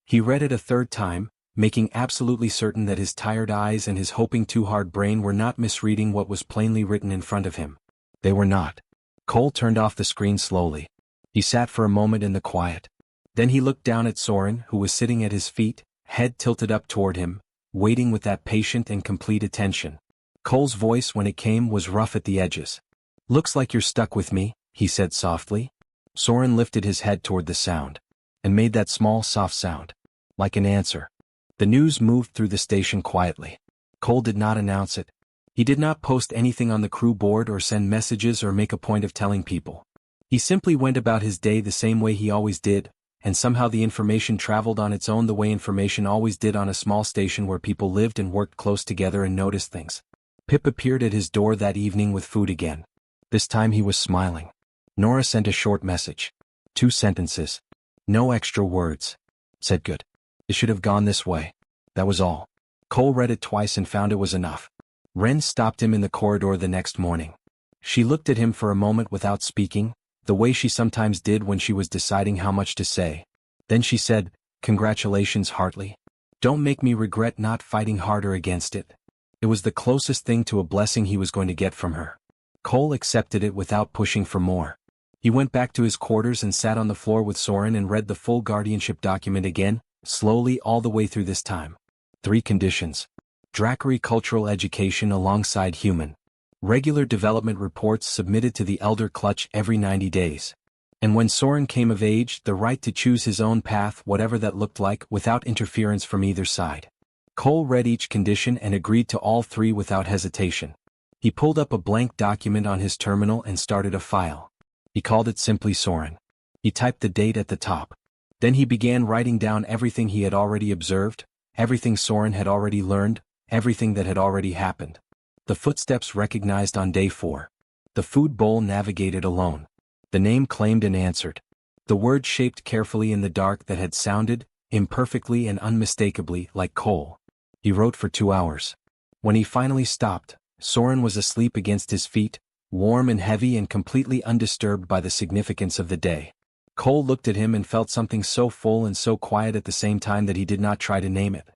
Speaker 1: He read it a third time, making absolutely certain that his tired eyes and his hoping-too-hard brain were not misreading what was plainly written in front of him. They were not. Cole turned off the screen slowly. He sat for a moment in the quiet. Then he looked down at Soren, who was sitting at his feet, head tilted up toward him, waiting with that patient and complete attention. Cole's voice, when it came, was rough at the edges. "Looks like you're stuck with me," he said softly. Soren lifted his head toward the sound, and made that small, soft sound, like an answer. The news moved through the station quietly. Cole did not announce it. He did not post anything on the crew board or send messages or make a point of telling people. He simply went about his day the same way he always did, and somehow the information traveled on its own the way information always did on a small station where people lived and worked close together and noticed things. Pip appeared at his door that evening with food again. This time he was smiling. Nora sent a short message. 2 sentences. No extra words. Said good. It should have gone this way. That was all. Cole read it twice and found it was enough. Ren stopped him in the corridor the next morning. She looked at him for a moment without speaking, the way she sometimes did when she was deciding how much to say. Then she said, "Congratulations, Hartley. Don't make me regret not fighting harder against it." It was the closest thing to a blessing he was going to get from her. Cole accepted it without pushing for more. He went back to his quarters and sat on the floor with Soren and read the full guardianship document again, slowly all the way through this time. 3 conditions. Drakkari cultural education alongside human. Regular development reports submitted to the Elder Clutch every 90 days. And when Soren came of age, the right to choose his own path, whatever that looked like, without interference from either side. Cole read each condition and agreed to all 3 without hesitation. He pulled up a blank document on his terminal and started a file. He called it simply Soren. He typed the date at the top. Then he began writing down everything he had already observed, everything Soren had already learned, everything that had already happened. The footsteps recognized on day 4. The food bowl navigated alone. The name claimed and answered. The word shaped carefully in the dark that had sounded, imperfectly and unmistakably, like Cole. He wrote for 2 hours. When he finally stopped, Soren was asleep against his feet, warm and heavy and completely undisturbed by the significance of the day. Cole looked at him and felt something so full and so quiet at the same time that he did not try to name it.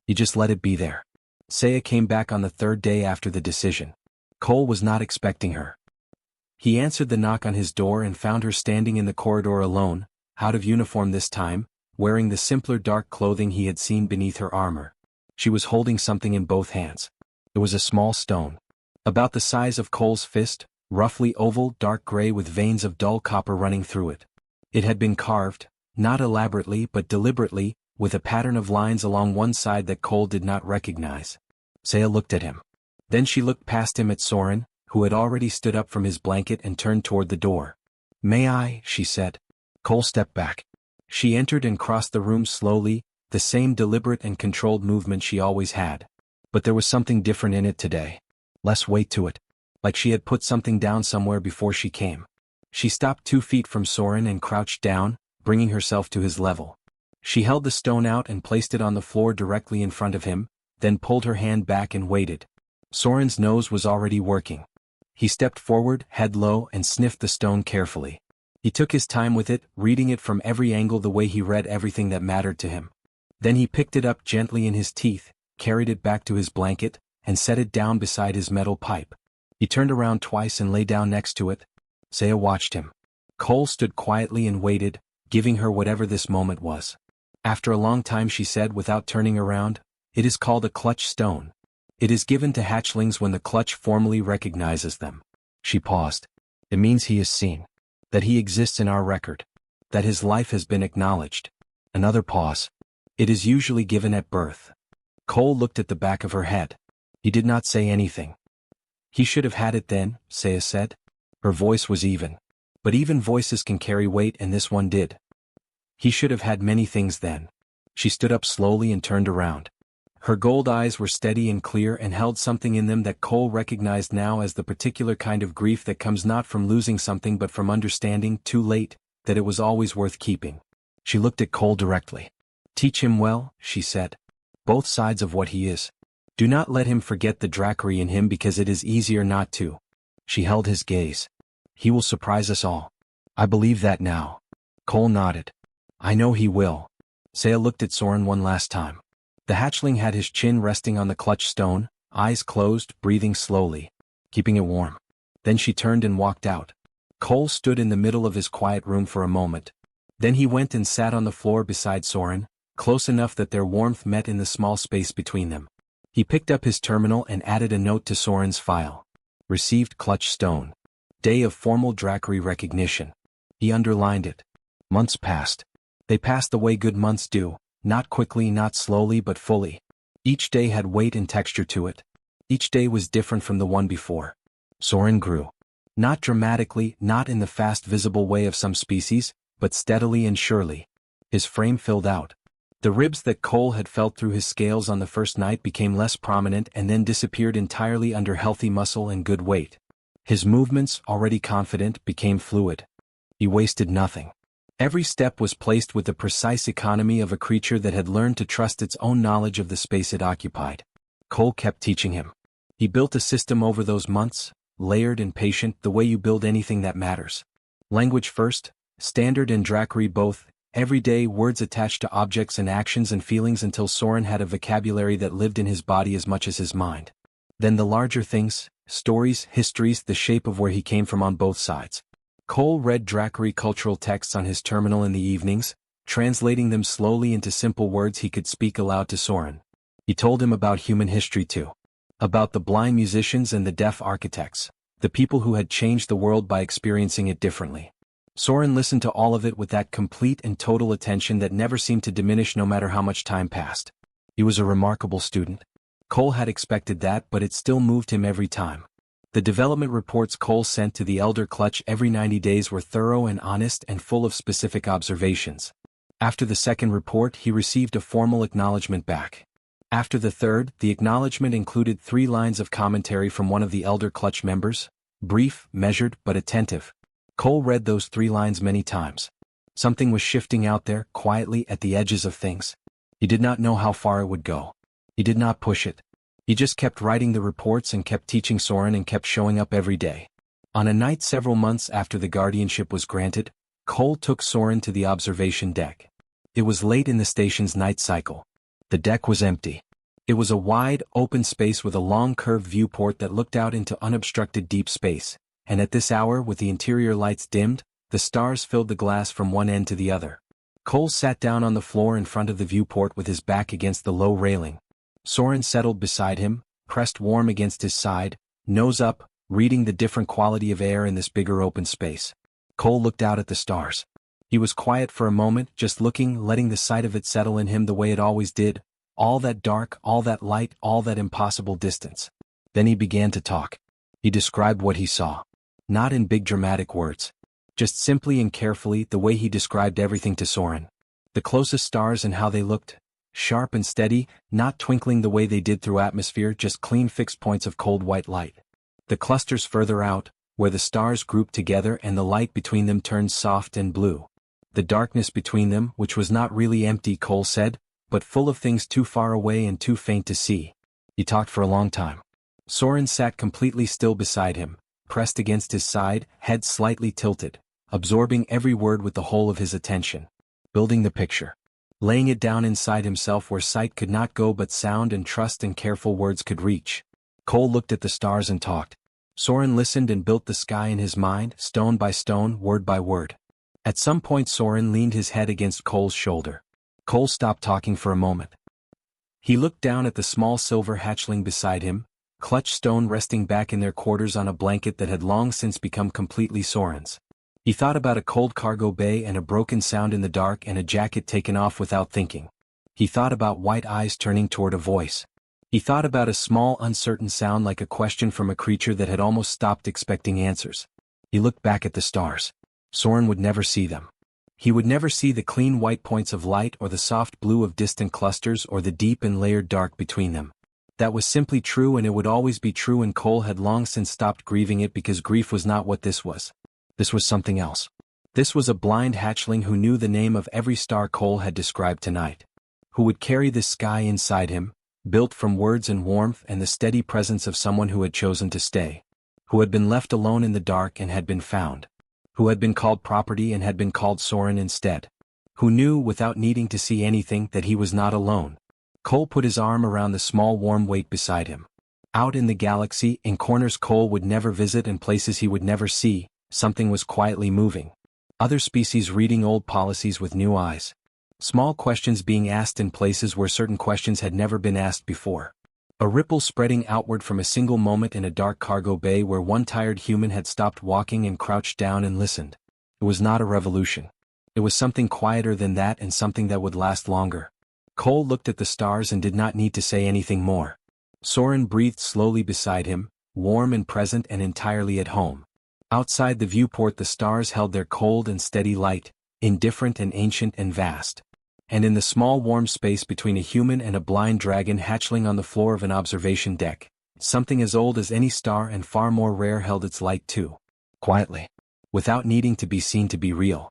Speaker 1: He just let it be there. Saya came back on the 3rd day after the decision. Cole was not expecting her. He answered the knock on his door and found her standing in the corridor alone, out of uniform this time, wearing the simpler dark clothing he had seen beneath her armor. She was holding something in both hands. It was a small stone. About the size of Cole's fist, roughly oval, dark gray with veins of dull copper running through it. It had been carved, not elaborately but deliberately, with a pattern of lines along one side that Cole did not recognize. Saya looked at him. Then she looked past him at Soren, who had already stood up from his blanket and turned toward the door. "May I?" she said. Cole stepped back. She entered and crossed the room slowly, the same deliberate and controlled movement she always had. But there was something different in it today. Less weight to it. Like she had put something down somewhere before she came. She stopped 2 feet from Soren and crouched down, bringing herself to his level. She held the stone out and placed it on the floor directly in front of him, then pulled her hand back and waited. Soren's nose was already working. He stepped forward, head low, and sniffed the stone carefully. He took his time with it, reading it from every angle the way he read everything that mattered to him. Then he picked it up gently in his teeth, carried it back to his blanket, and set it down beside his metal pipe. He turned around twice and lay down next to it. Saya watched him. Cole stood quietly and waited, giving her whatever this moment was. After a long time she said without turning around, "It is called a clutch stone. It is given to hatchlings when the clutch formally recognizes them." She paused. "It means he is seen. That he exists in our record. That his life has been acknowledged." Another pause. "It is usually given at birth. Cole looked at the back of her head. He did not say anything. He should have had it then, Saya said. Her voice was even. But even voices can carry weight, and this one did. He should have had many things then. She stood up slowly and turned around. Her gold eyes were steady and clear and held something in them that Cole recognized now as the particular kind of grief that comes not from losing something but from understanding, too late, that it was always worth keeping. She looked at Cole directly. "Teach him well," she said. "Both sides of what he is. Do not let him forget the Drackery in him because it is easier not to." She held his gaze. "He will surprise us all. I believe that now." Cole nodded. "I know he will." Saya looked at Soren one last time. The hatchling had his chin resting on the clutch stone, eyes closed, breathing slowly, keeping it warm. Then she turned and walked out. Cole stood in the middle of his quiet room for a moment. Then he went and sat on the floor beside Soren, close enough that their warmth met in the small space between them. He picked up his terminal and added a note to Soren's file. Received clutch stone. Day of formal Drackery recognition. He underlined it. Months passed. They passed the way good months do, not quickly, not slowly, but fully. Each day had weight and texture to it. Each day was different from the one before. Soren grew. Not dramatically, not in the fast visible way of some species, but steadily and surely. His frame filled out. The ribs that Cole had felt through his scales on the first night became less prominent and then disappeared entirely under healthy muscle and good weight. His movements, already confident, became fluid. He wasted nothing. Every step was placed with the precise economy of a creature that had learned to trust its own knowledge of the space it occupied. Cole kept teaching him. He built a system over those months, layered and patient, the way you build anything that matters. Language first, standard and Drackery both, everyday words attached to objects and actions and feelings until Soren had a vocabulary that lived in his body as much as his mind. Then the larger things, stories, histories, the shape of where he came from on both sides. Cole read Drackery cultural texts on his terminal in the evenings, translating them slowly into simple words he could speak aloud to Soren. He told him about human history too. About the blind musicians and the deaf architects, the people who had changed the world by experiencing it differently. Soren listened to all of it with that complete and total attention that never seemed to diminish no matter how much time passed. He was a remarkable student. Cole had expected that, but it still moved him every time. The development reports Cole sent to the Elder Clutch every 90 days were thorough and honest and full of specific observations. After the second report, he received a formal acknowledgement back. After the third, the acknowledgement included 3 lines of commentary from one of the Elder Clutch members, brief, measured, but attentive. Cole read those 3 lines many times. Something was shifting out there, quietly, at the edges of things. He did not know how far it would go. He did not push it. He just kept writing the reports and kept teaching Soren and kept showing up every day. On a night several months after the guardianship was granted, Cole took Soren to the observation deck. It was late in the station's night cycle. The deck was empty. It was a wide, open space with a long curved viewport that looked out into unobstructed deep space, and at this hour, with the interior lights dimmed, the stars filled the glass from one end to the other. Cole sat down on the floor in front of the viewport with his back against the low railing. Soren settled beside him, pressed warm against his side, nose up, reading the different quality of air in this bigger open space. Cole looked out at the stars. He was quiet for a moment, just looking, letting the sight of it settle in him the way it always did, all that dark, all that light, all that impossible distance. Then he began to talk. He described what he saw. Not in big dramatic words. Just simply and carefully, the way he described everything to Soren. The closest stars and how they looked. Sharp and steady, not twinkling the way they did through atmosphere, just clean fixed points of cold white light. The clusters further out, where the stars grouped together and the light between them turned soft and blue. The darkness between them, which was not really empty, Cole said, but full of things too far away and too faint to see. He talked for a long time. Soren sat completely still beside him, pressed against his side, head slightly tilted, absorbing every word with the whole of his attention. Building the picture. Laying it down inside himself where sight could not go but sound and trust and careful words could reach. Cole looked at the stars and talked. Soren listened and built the sky in his mind, stone by stone, word by word. At some point Soren leaned his head against Cole's shoulder. Cole stopped talking for a moment. He looked down at the small silver hatchling beside him, clutch stone resting back in their quarters on a blanket that had long since become completely Soren's. He thought about a cold cargo bay and a broken sound in the dark and a jacket taken off without thinking. He thought about white eyes turning toward a voice. He thought about a small uncertain sound like a question from a creature that had almost stopped expecting answers. He looked back at the stars. Soren would never see them. He would never see the clean white points of light or the soft blue of distant clusters or the deep and layered dark between them. That was simply true, and it would always be true, and Cole had long since stopped grieving it because grief was not what this was. This was something else. This was a blind hatchling who knew the name of every star Cole had described tonight. Who would carry this sky inside him, built from words and warmth and the steady presence of someone who had chosen to stay. Who had been left alone in the dark and had been found. Who had been called property and had been called Soren instead. Who knew, without needing to see anything, that he was not alone. Cole put his arm around the small warm weight beside him. Out in the galaxy, in corners Cole would never visit and places he would never see, something was quietly moving. Other species reading old policies with new eyes. Small questions being asked in places where certain questions had never been asked before. A ripple spreading outward from a single moment in a dark cargo bay where one tired human had stopped walking and crouched down and listened. It was not a revolution. It was something quieter than that, and something that would last longer. Cole looked at the stars and did not need to say anything more. Soren breathed slowly beside him, warm and present and entirely at home. Outside the viewport the stars held their cold and steady light, indifferent and ancient and vast. And in the small warm space between a human and a blind dragon hatchling on the floor of an observation deck, something as old as any star and far more rare held its light too. Quietly. Without needing to be seen to be real.